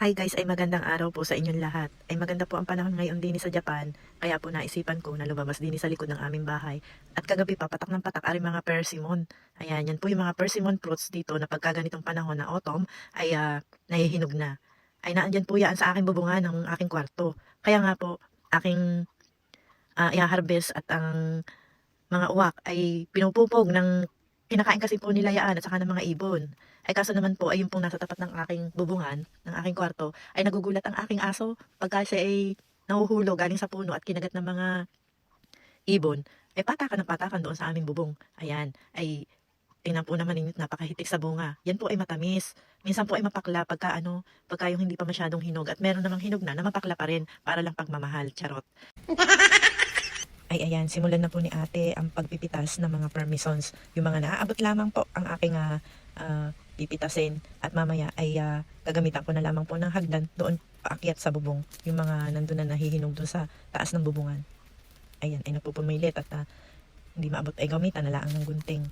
Hi guys, ay magandang araw po sa inyong lahat. Ay maganda po ang panahon ngayon din sa Japan, kaya po naisipan ko na lumabas din sa likod ng aming bahay. At kagabi pa, patak ng patak ari mga persimmon. Ayan, yan po yung mga persimmon fruits dito na pagka ganitong panahon na autumn ay nahihinog na. Ay naandyan po yan sa aking bubungan ng aking kwarto. Kaya nga po, aking i-harvest at ang mga uwak ay pinupupog ng kinakain kasi po nila yaan at saka ng mga ibon. Ay kaso naman po ay yung pong nasa tapat ng aking bubungan, ng aking kwarto, ay nagugulat ang aking aso pagka siya ay nahuhulog galing sa puno at kinagat ng mga ibon. Ay patakan ng patakan doon sa aming bubong. Ayan, ay tingnan po naman ninyo napakahitik sa bunga. Yan po ay matamis. Minsan po ay mapakla pagka yung hindi pa masyadong hinog at meron namang hinog na mapakla pa rin para lang pagmamahal. Charot. Ay ayan, simulan na po ni ate ang pagpipitas ng mga permisons. Yung mga naaabot lamang po ang aking pipitasin. At mamaya ay gagamitan ko na lamang po ng hagdan doon paakyat sa bubong. Yung mga nandun na nahihinog doon sa taas ng bubungan. Ayan, ay napupumilit at hindi maabot ay gamitan na lang ng gunting.